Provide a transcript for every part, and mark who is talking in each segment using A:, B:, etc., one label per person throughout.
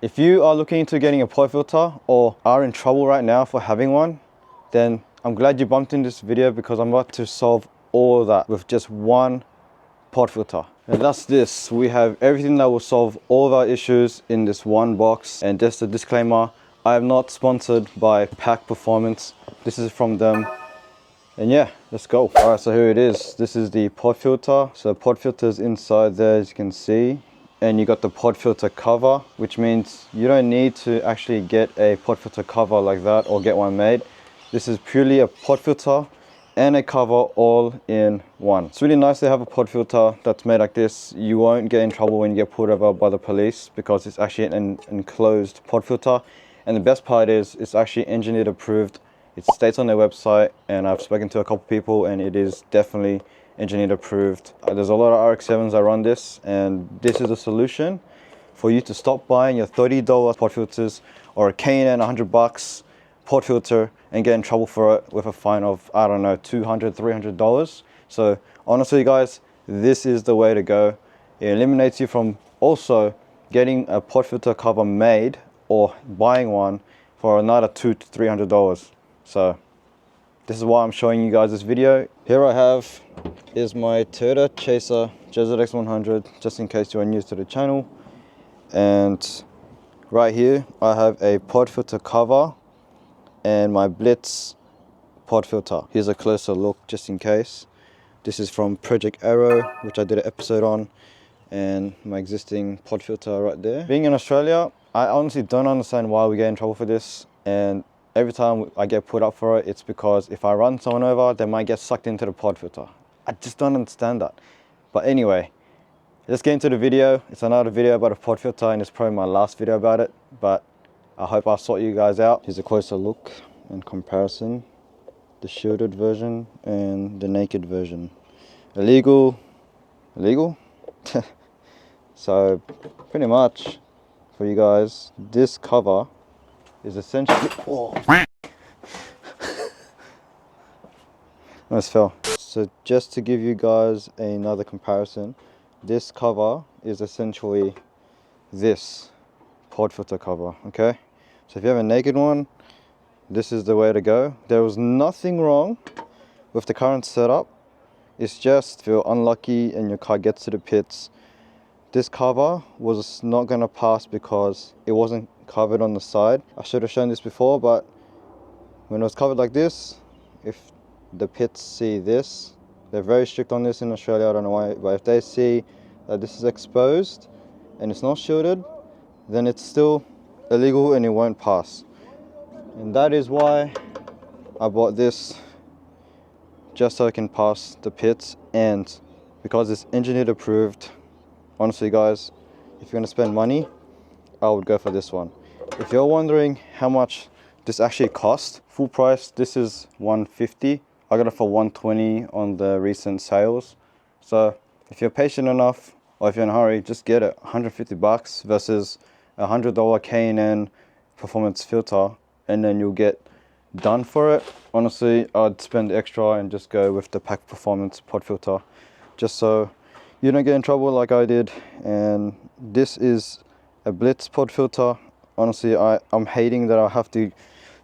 A: If you are looking into getting a pod filter or are in trouble right now for having one, then I'm glad you bumped in this video because I'm about to solve all of that with just one pod filter. And that's this. We have everything that will solve all of our issues in this one box. And just a disclaimer, I am not sponsored by Pack Performance. This is from them. And yeah, let's go. All right, so here it is. This is the pod filter. So pod filter is inside there, as you can see. And you got the pod filter cover, which means you don't need to actually get a pod filter cover like that or get one made. This is purely a pod filter and a cover all in one. It's really nice to have a pod filter that's made like this. You won't get in trouble when you get pulled over by the police because it's actually an enclosed pod filter. And the best part is it's actually engineered approved. It states on their website, and I've spoken to a couple people, and it is definitely engineered approved. There's a lot of RX-7s that run this, and this is a solution for you to stop buying your $30 pod filters or a K&N $100 pod filter and get in trouble for it with a fine of, I don't know, $200, $300. So honestly guys, this is the way to go. It eliminates you from also getting a pod filter cover made or buying one for another $200 to $300. So this is why I'm showing you guys this video. Here I have is my Toyota Chaser JZX100, just in case you are new to the channel. And right here I have a pod filter cover and my Blitz pod filter. Here's a closer look just in case. This is from Project Arrow, which I did an episode on, and my existing pod filter right there. Being in Australia, I honestly don't understand why we get in trouble for this, and every time I get put up for it, it's because if I run someone over, they might get sucked into the pod filter. I just don't understand that. But anyway, let's get into the video. It's another video about a pod filter, and it's probably my last video about it, but I hope I'll sort you guys out. Here's a closer look and comparison. The shielded version and the naked version. Illegal? So pretty much for you guys, this cover is essentially, almost fell. So just to give you guys another comparison, this cover is essentially this pod filter cover, okay? So if you have a naked one, this is the way to go. There was nothing wrong with the current setup. It's just if you're unlucky and your car gets to the pits, this cover was not gonna pass because it wasn't covered on the side. I should have shown this before, but when it was covered like this, if the pits see this, they're very strict on this in Australia, I don't know why, but if they see that this is exposed and it's not shielded, then it's still illegal and it won't pass. And that is why I bought this, just so I can pass the pits, and because it's engineered approved. Honestly guys, if you're gonna spend money, I would go for this one. If you're wondering how much this actually cost, full price, this is $150. I got it for $120 on the recent sales. So if you're patient enough, or if you're in a hurry, just get it. $150 versus a $100 K&N performance filter, and then you'll get done for it. Honestly, I'd spend extra and just go with the Pack Performance pod filter, just so you don't get in trouble like I did. And this is a Blitz pod filter. Honestly, I'm hating that I have to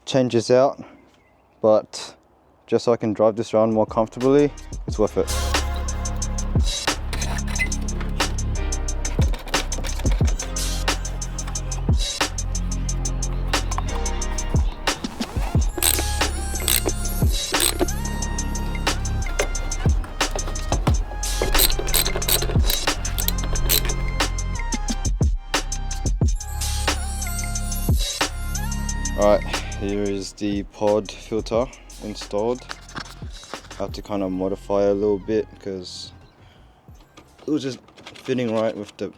A: change this out, but just so I can drive this around more comfortably, it's worth it. Alright, here is the pod filter installed. I have to kind of modify it a little bit because it was just fitting right with the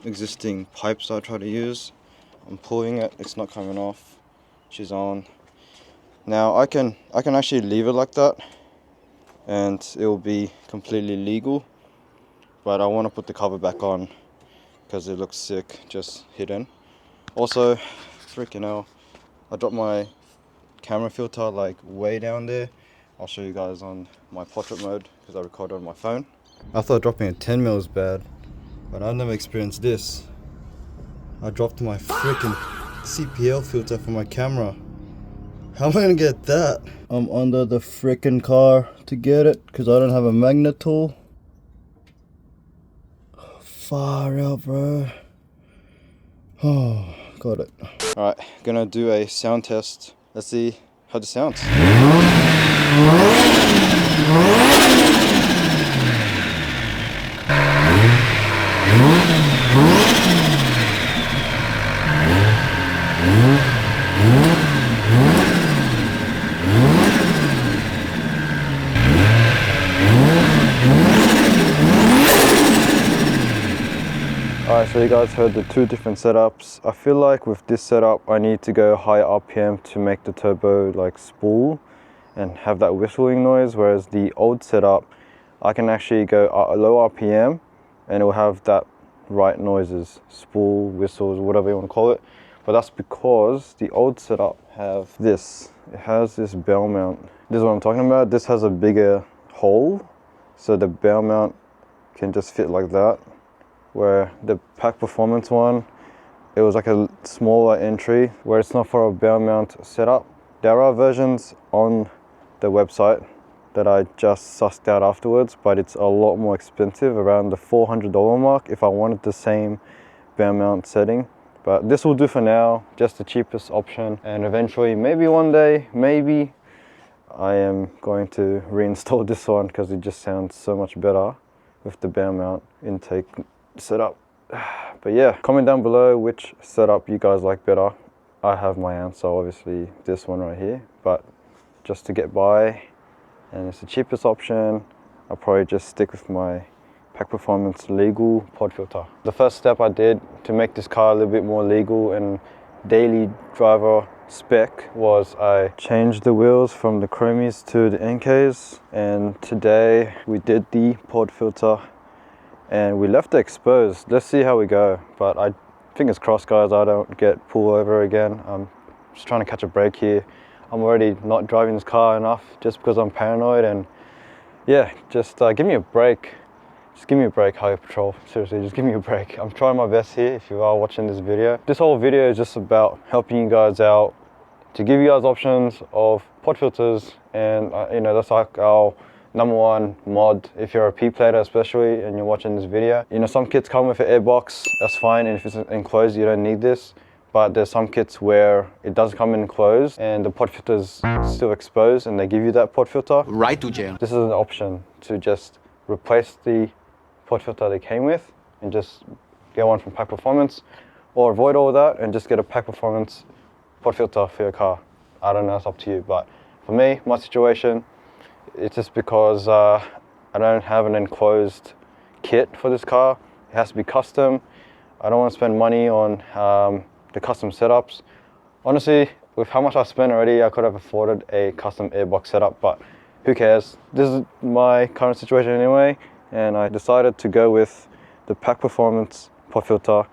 A: existing pipes I try to use. I'm pulling it, it's not coming off. She's on. Now I can actually leave it like that and it will be completely legal, but I want to put the cover back on because it looks sick just hidden. Also, freaking hell, I dropped my camera filter like way down there. I'll show you guys on my portrait mode because I record on my phone. I thought dropping a 10mm was bad, but I've never experienced this. I dropped my freaking CPL filter for my camera. How am I gonna get that? I'm under the freaking car to get it because I don't have a magnet tool. Far out, bro. Oh, got it. Alright, gonna do a sound test. Let's see how this sounds. Alright, so you guys heard the two different setups. I feel like with this setup I need to go higher RPM to make the turbo like spool and have that whistling noise, whereas the old setup I can actually go low RPM and it will have that right noises, spool, whistles, whatever you want to call it. But that's because the old setup have this. It has this bell mount. This is what I'm talking about. This has a bigger hole, so the bell mount can just fit like that. Where the Pack Performance one, it was like a smaller entry where it's not for a bell mount setup. There are versions on the website that I just sussed out afterwards, but it's a lot more expensive, around the $400 mark if I wanted the same bell mount setting. But this will do for now, just the cheapest option, and eventually, maybe one day, maybe I am going to reinstall this one because it just sounds so much better with the bell mount intake setup. But yeah, comment down below which setup you guys like better. I have my answer, obviously this one right here, but just to get by, and it's the cheapest option, I'll probably just stick with my Pack Performance legal pod filter. The first step I did to make this car a little bit more legal and daily driver spec was I changed the wheels from the chromies to the NKs, and today we did the pod filter and we left it exposed. Let's see how we go, but I fingers crossed guys I don't get pulled over again. I'm just trying to catch a break here. I'm already not driving this car enough just because I'm paranoid, and yeah, just give me a break. Just give me a break, Highway Patrol. Seriously, just give me a break. I'm trying my best here if you are watching this video. This whole video is just about helping you guys out, to give you guys options of pod filters, and you know, that's like our #1 mod if you're a P plater especially and you're watching this video. You know, some kits come with an airbox, that's fine, and if it's enclosed you don't need this. But there's some kits where it does come enclosed and the pod filter's still exposed and they give you that pod filter.
B: Right to jail.
A: This is an option to just replace the pod filter they came with and just get one from Pack Performance, or avoid all that and just get a Pack Performance pod filter for your car. I don't know, it's up to you, but for me, my situation, it's just because I don't have an enclosed kit for this car. It has to be custom. I don't want to spend money on the custom setups. Honestly, with how much I spent already, I could have afforded a custom airbox setup, but who cares? This is my current situation anyway, and I decided to go with the Pack Performance pod filter.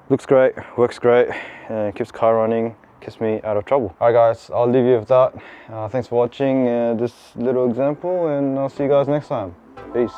A: Looks great, works great, and keeps the car running, keeps me out of trouble. Alright guys, I'll leave you with that. Thanks for watching this little example, and I'll see you guys next time. Peace.